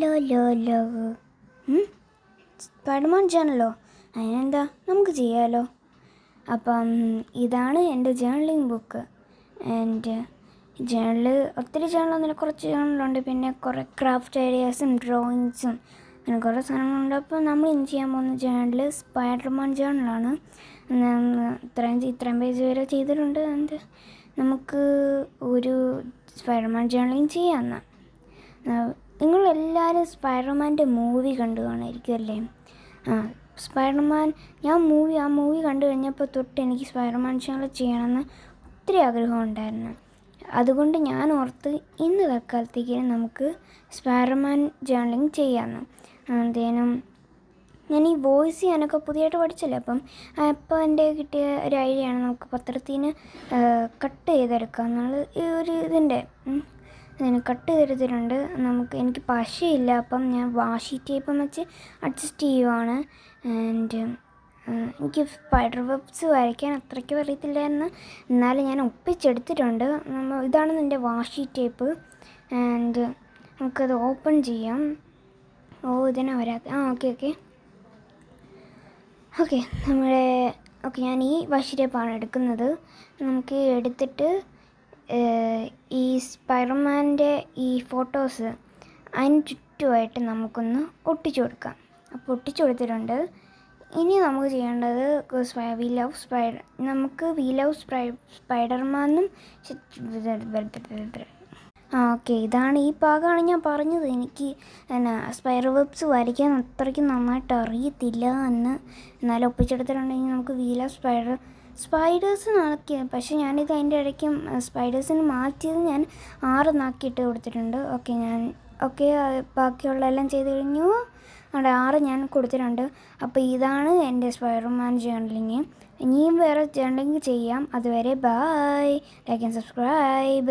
Law ലോ ലോ Spiderman ചാനലോ? അതിനെന്താ, നമുക്ക് ചെയ്യാമല്ലോ. അപ്പം ഇതാണ് എൻ്റെ ജേർണലിംഗ് ബുക്ക്. എൻ്റെ ജേർണൽ ഒത്തിരി ജേർണലൊന്നുമില്ല, കുറച്ച് ജേർണലുണ്ട്. പിന്നെ കുറേ ക്രാഫ്റ്റ് ഐഡിയാസും ഡ്രോയിങ്സും അങ്ങനെ കുറേ സാധനങ്ങളുണ്ട്. അപ്പോൾ നമ്മൾ ഇന്ന് ചെയ്യാൻ പോകുന്ന ജേർണൽ സ്പൈഡർമാൻ ജേർണലാണ്. ഇത്രയും പേജ് വരെ ചെയ്തിട്ടുണ്ട്. നമുക്ക് ഒരു സ്പൈഡർമാൻ ജേർണലിങ് ചെയ്യാമെന്നാണ്. നിങ്ങളെല്ലാവരും സ്പൈഡർമാൻ്റെ മൂവി കണ്ടു കാണുമായിരിക്കും അല്ലേ? സ്പൈഡർമാൻ ആ മൂവി കണ്ടു കഴിഞ്ഞപ്പോൾ തൊട്ട് എനിക്ക് സ്പൈഡർമാൻ ചാനൽ ചെയ്യണമെന്ന് ഒത്തിരി ആഗ്രഹമുണ്ടായിരുന്നു. അതുകൊണ്ട് ഞാൻ ഓർത്ത് ഇന്ന് തൽക്കാലത്തേക്ക് നമുക്ക് സ്പൈഡർമാൻ ജേർണലിങ് ചെയ്യാമെന്ന്. ഞാൻ ഈ വോയിസ് ചെയ്യാനൊക്കെ പുതിയതായിട്ട് പഠിച്ചല്ലേ, അപ്പോൾ എൻ്റെ കിട്ടിയ ഒരു ഐഡിയ ആണ് നമുക്ക് പത്രത്തിൽ കട്ട് ചെയ്തെടുക്കാം എന്നുള്ളത്. ഈ ഒരു ഇതിന് കട്ട് ചെയ്തെടുത്തിട്ടുണ്ട്. എനിക്ക് പശയില്ല, അപ്പം ഞാൻ വാഷി ടേപ്പം വെച്ച് അഡ്ജസ്റ്റ് ചെയ്യുവാണ്. എനിക്ക് സ്പൈഡർ വെബ്സ് വരയ്ക്കാൻ അത്രയ്ക്ക് അറിയത്തില്ലായിരുന്നു, എന്നാലും ഞാൻ ഒപ്പിച്ചെടുത്തിട്ടുണ്ട്. ഇതാണ് എൻ്റെ വാഷി ടേപ്പ്. നമുക്കത് ഓപ്പൺ ചെയ്യാം. ഇതിനെ വരാത്ത ഓക്കെ ഞാൻ ഈ വാഷി ടേപ്പാണ് എടുക്കുന്നത്. നമുക്ക് എടുത്തിട്ട് ഈ സ്പൈഡർമാൻ്റെ ഈ ഫോട്ടോസ് അതിന് ചുറ്റുമായിട്ട് നമുക്കൊന്ന് ഒട്ടിച്ചു കൊടുക്കാം. അപ്പോൾ ഒട്ടിച്ചു കൊടുത്തിട്ടുണ്ട്. ഇനി നമുക്ക് ചെയ്യേണ്ടത് വി ലവ് സ്പൈഡർമാനും ഓക്കെ, ഇതാണ് ഈ ഭാഗമാണ് ഞാൻ പറഞ്ഞത്. എനിക്ക് സ്പൈഡർ വെബ്സ് വരയ്ക്കാൻ അത്രയ്ക്ക് നന്നായിട്ട് അറിയത്തില്ല എന്നാലും ഒപ്പിച്ചെടുത്തിട്ടുണ്ടെങ്കിൽ നമുക്ക് വി ലവ് സ്പൈഡേഴ്സ് ആക്കിയത്. പക്ഷേ ഞാനിത് അതിൻ്റെ ഇടയ്ക്കും സ്പൈഡേഴ്സിന് മാറ്റിയത് ഞാൻ 6 ആക്കിയിട്ട് കൊടുത്തിട്ടുണ്ട്. ബാക്കിയുള്ള എല്ലാം ചെയ്ത് കഴിഞ്ഞു. അവിടെ 6 ഞാൻ കൊടുത്തിട്ടുണ്ട്. അപ്പോൾ ഇതാണ് എൻ്റെ സ്പൈഡർമാൻ ജേർണലിങ്. ഇനിയും വേറെ ജേർണലിങ് ചെയ്യാം. അതുവരെ ബൈ. Like and subscribe.